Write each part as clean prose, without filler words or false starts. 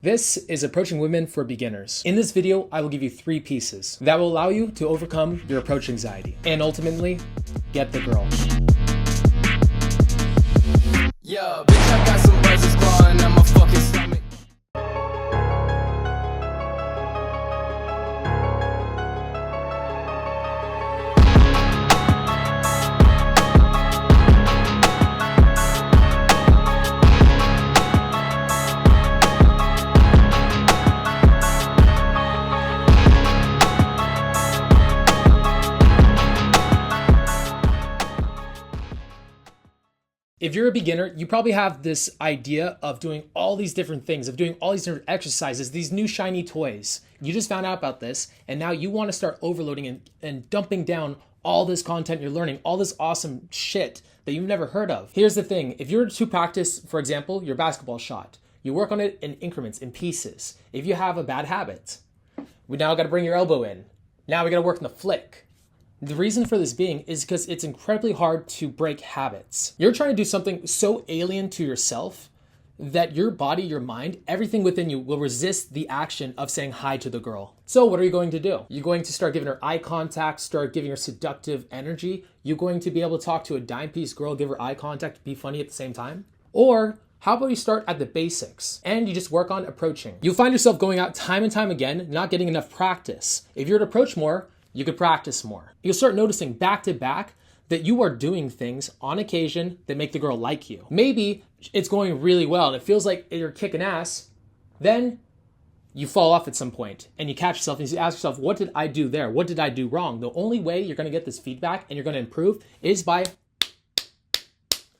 This is Approaching Women for Beginners. In this video, I will give you 3 pieces that will allow you to overcome your approach anxiety and ultimately get the girl. Yeah, bitch, I got some buzzers clawing at my fucking stomach. If you're a beginner, you probably have this idea of doing all these different things, of doing all these different exercises, these new shiny toys. You just found out about this, and now you want to start overloading and dumping down all this content you're learning, all this awesome shit that you've never heard of. Here's the thing. If you're to practice, for example, your basketball shot, you work on it in increments, in pieces. If you have a bad habit, we now got to bring your elbow in. Now we got to work on the flick. The reason for this being is because it's incredibly hard to break habits. You're trying to do something so alien to yourself that your body, your mind, everything within you will resist the action of saying hi to the girl. So what are you going to do? You're going to start giving her eye contact, start giving her seductive energy. You're going to be able to talk to a dime piece girl, give her eye contact, be funny at the same time. Or how about you start at the basics and you just work on approaching? You'll find yourself going out time and time again, not getting enough practice. If you're to approach more, you could practice more. You'll start noticing back to back that you are doing things on occasion that make the girl like you. Maybe it's going really well and it feels like you're kicking ass. Then you fall off at some point and you catch yourself and you ask yourself, what did I do there? What did I do wrong? The only way you're gonna get this feedback and you're gonna improve is by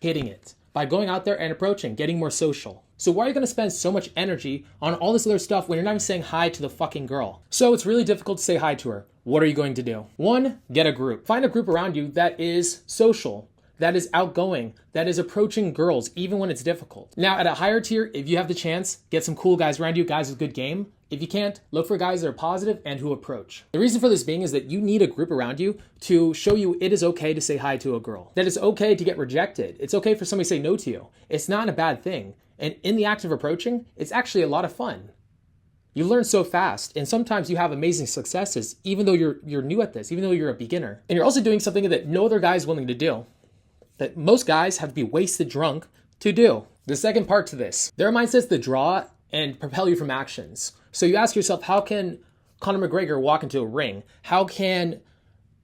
hitting it, by going out there and approaching, getting more social. So why are you going to spend so much energy on all this other stuff when you're not even saying hi to the fucking girl? So it's really difficult to say hi to her. What are you going to do? 1, get a group. Find a group around you that is social, that is outgoing, that is approaching girls, even when it's difficult. Now, at a higher tier, if you have the chance, get some cool guys around you, guys with good game. If you can't, look for guys that are positive and who approach. The reason for this being is that you need a group around you to show you it is okay to say hi to a girl, that it's okay to get rejected. It's okay for somebody to say no to you. It's not a bad thing. And in the act of approaching, it's actually a lot of fun. You learn so fast, and sometimes you have amazing successes, even though you're new at this, even though you're a beginner. And you're also doing something that no other guy is willing to do, that most guys have to be wasted drunk to do. The second part to this, there are mindsets that draw and propel you from actions. So you ask yourself, how can Conor McGregor walk into a ring? How can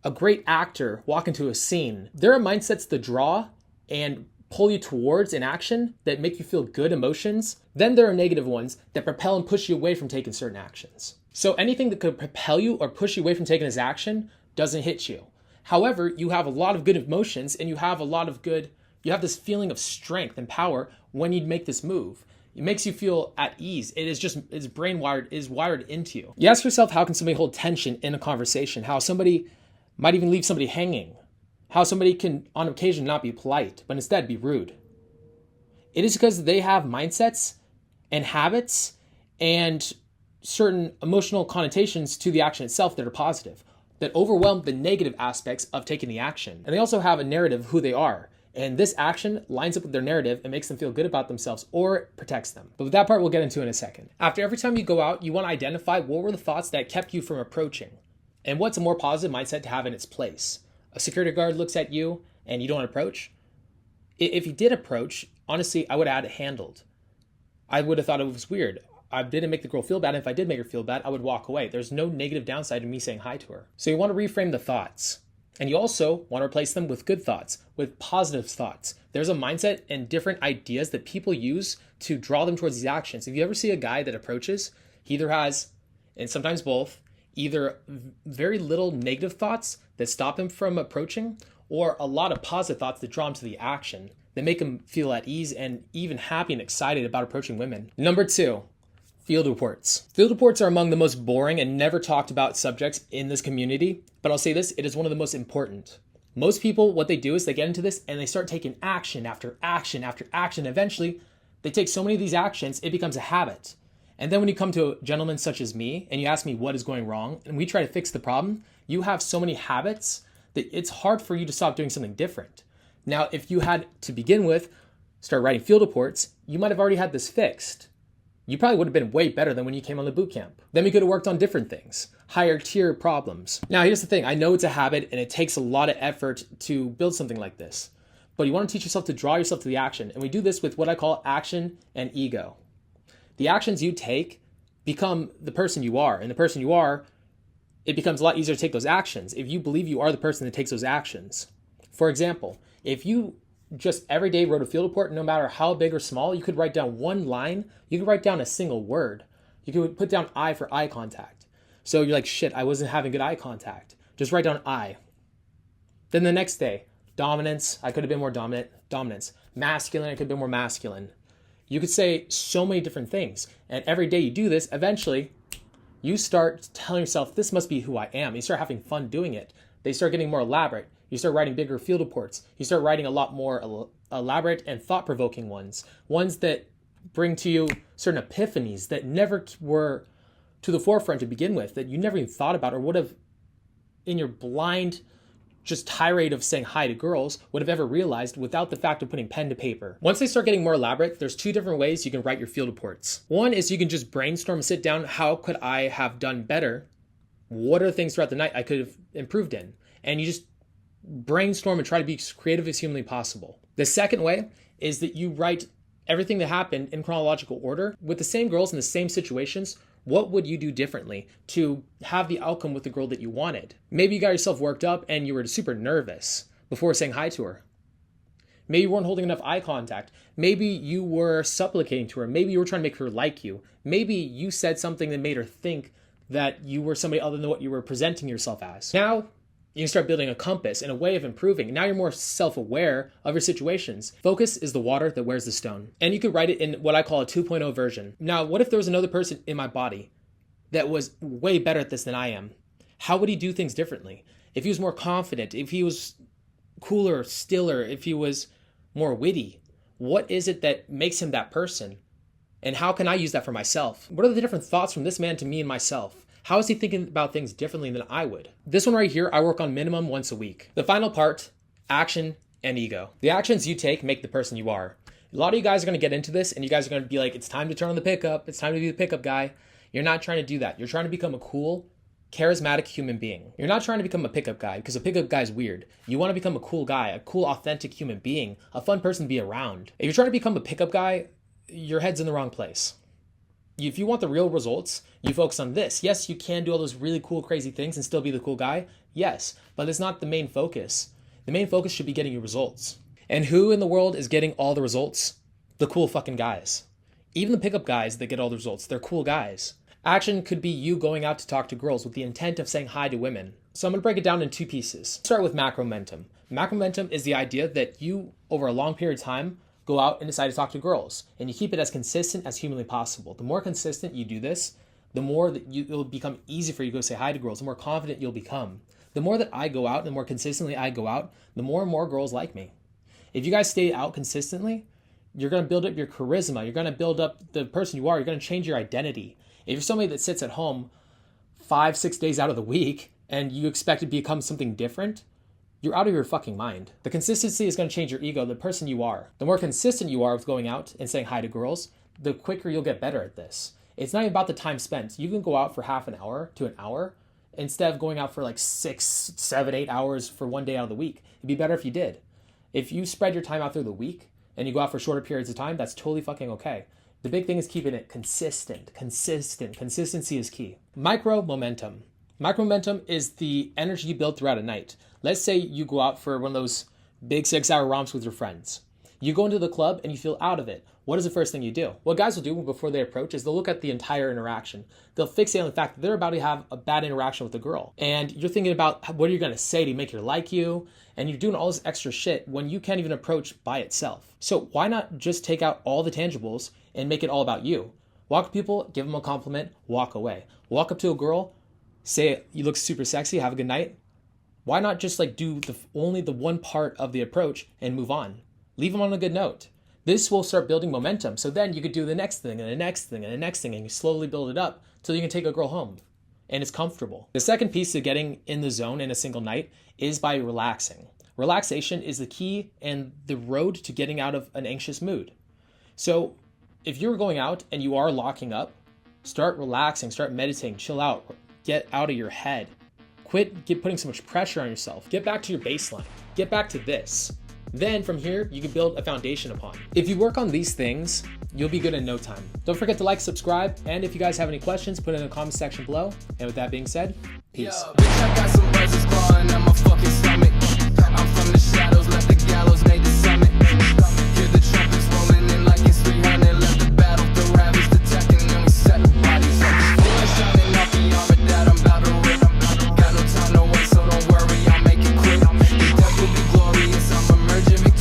a great actor walk into a scene? There are mindsets that draw and pull you towards an action that make you feel good emotions. Then there are negative ones that propel and push you away from taking certain actions. So anything that could propel you or push you away from taking this action doesn't hit you. However, you have a lot of good emotions and you have this feeling of strength and power when you make this move. It makes you feel at ease. It's wired into you. You ask yourself, how can somebody hold tension in a conversation? How somebody might even leave somebody hanging? How somebody can, on occasion, not be polite, but instead be rude. It is because they have mindsets and habits and certain emotional connotations to the action itself that are positive, that overwhelm the negative aspects of taking the action. And they also have a narrative of who they are. And this action lines up with their narrative and makes them feel good about themselves or protects them. But with that part, we'll get into in a second. After every time you go out, you want to identify what were the thoughts that kept you from approaching and what's a more positive mindset to have in its place. A security guard looks at you and you don't approach. If you did approach, honestly, I would have had it handled. I would have thought it was weird. I didn't make the girl feel bad. And if I did make her feel bad, I would walk away. There's no negative downside to me saying hi to her. So you want to reframe the thoughts. And you also want to replace them with good thoughts, with positive thoughts. There's a mindset and different ideas that people use to draw them towards these actions. If you ever see a guy that approaches, he either has, and sometimes both, either very little negative thoughts that stop him from approaching, or a lot of positive thoughts that draw him to the action, that make him feel at ease and even happy and excited about approaching women. Number 2, field reports. Field reports are among the most boring and never talked about subjects in this community, but I'll say this, it is one of the most important. Most people, what they do is they get into this and they start taking action after action after action. Eventually, they take so many of these actions, it becomes a habit. And then when you come to a gentleman such as me and you ask me what is going wrong and we try to fix the problem, you have so many habits that it's hard for you to stop doing something different. Now, if you had to begin with, start writing field reports, you might have already had this fixed. you probably would have been way better than when you came on the boot camp. Then we could have worked on different things, higher tier problems. Now, here's the thing. I know it's a habit and it takes a lot of effort to build something like this, but you want to teach yourself to draw yourself to the action. And we do this with what I call action and ego. The actions you take become the person you are, and the person you are, it becomes a lot easier to take those actions if you believe you are the person that takes those actions. For example, if you just every day wrote a field report, no matter how big or small, you could write down one line, you could write down a single word. You could put down I for eye contact. So you're like, shit, I wasn't having good eye contact. Just write down I. Then the next day, dominance, I could have been more dominance. Masculine, I could have been more masculine. You could say so many different things. And every day you do this, eventually you start telling yourself, this must be who I am. You start having fun doing it. They start getting more elaborate. You start writing bigger field reports. You start writing a lot more elaborate and thought-provoking ones that bring to you certain epiphanies that never were to the forefront to begin with, that you never even thought about or would have, in your blind just tirade of saying hi to girls, would have ever realized without the fact of putting pen to paper. Once they start getting more elaborate, there's two different ways you can write your field reports. One is you can just brainstorm and sit down, how could I have done better? What are the things throughout the night I could have improved in? And you just brainstorm and try to be as creative as humanly possible. The second way is that you write everything that happened in chronological order with the same girls in the same situations. What would you do differently to have the outcome with the girl that you wanted? Maybe you got yourself worked up and you were super nervous before saying hi to her. Maybe you weren't holding enough eye contact. Maybe you were supplicating to her. Maybe you were trying to make her like you. Maybe you said something that made her think that you were somebody other than what you were presenting yourself as. Now, you can start building a compass and a way of improving. Now you're more self-aware of your situations. Focus is the water that wears the stone. And you could write it in what I call a 2.0 version. Now, what if there was another person in my body that was way better at this than I am? How would he do things differently? If he was more confident, if he was cooler, stiller, if he was more witty, what is it that makes him that person? And how can I use that for myself? What are the different thoughts from this man to me and myself? How is he thinking about things differently than I would? This one right here, I work on minimum once a week. The final part, action and ego. The actions you take make the person you are. A lot of you guys are going to get into this and you guys are going to be like, it's time to turn on the pickup. It's time to be the pickup guy. You're not trying to do that. You're trying to become a cool, charismatic human being. You're not trying to become a pickup guy because a pickup guy is weird. You want to become a cool guy, a cool, authentic human being, a fun person to be around. If you're trying to become a pickup guy, your head's in the wrong place. If you want the real results, you focus on this. Yes, you can do all those really cool, crazy things and still be the cool guy. Yes, but it's not the main focus. The main focus should be getting you results. And who in the world is getting all the results? The cool fucking guys. Even the pickup guys that get all the results, they're cool guys. Action could be you going out to talk to girls with the intent of saying hi to women. So I'm going to break it down in two pieces. Start with macro momentum. Macro momentum is the idea that you, over a long period of time, go out and decide to talk to girls, and you keep it as consistent as humanly possible. The more consistent you do this, the more that it'll become easy for you to go say hi to girls, the more confident you'll become. The more that I go out, the more consistently I go out, the more and more girls like me. If you guys stay out consistently, you're going to build up your charisma. You're going to build up the person you are. You're going to change your identity. If you're somebody that sits at home 5-6 days out of the week and you expect to become something different, you're out of your fucking mind. The consistency is going to change your ego, the person you are. The more consistent you are with going out and saying hi to girls, the quicker you'll get better at this. It's not even about the time spent. You can go out for half an hour to an hour instead of going out for like 6, 7, 8 hours for one day out of the week. It'd be better if you did. If you spread your time out through the week and you go out for shorter periods of time, that's totally fucking okay. The big thing is keeping it consistent. Consistency is key. Micro momentum. Micro momentum is the energy you build throughout a night. Let's say you go out for one of those big 6-hour romps with your friends. You go into the club and you feel out of it. What is the first thing you do? What guys will do before they approach is they'll look at the entire interaction. They'll fixate on the fact that they're about to have a bad interaction with a girl. And you're thinking about what are you going to say to make her like you? And you're doing all this extra shit when you can't even approach by itself. So why not just take out all the tangibles and make it all about you? Walk up to people, give them a compliment, walk away. Walk up to a girl, say you look super sexy, have a good night. Why not just like do only the one part of the approach and move on? Leave them on a good note. This will start building momentum. So then you could do the next thing and the next thing and the next thing, and you slowly build it up till you can take a girl home and it's comfortable. The second piece to getting in the zone in a single night is by relaxing. Relaxation is the key and the road to getting out of an anxious mood. So if you're going out and you are locking up, start relaxing, start meditating, chill out, get out of your head. Quit putting so much pressure on yourself. Get back to your baseline. Get back to this. Then from here, you can build a foundation upon. If you work on these things, you'll be good in no time. Don't forget to like, subscribe, and if you guys have any questions, put it in the comment section below. And with that being said, peace. Bitch, I got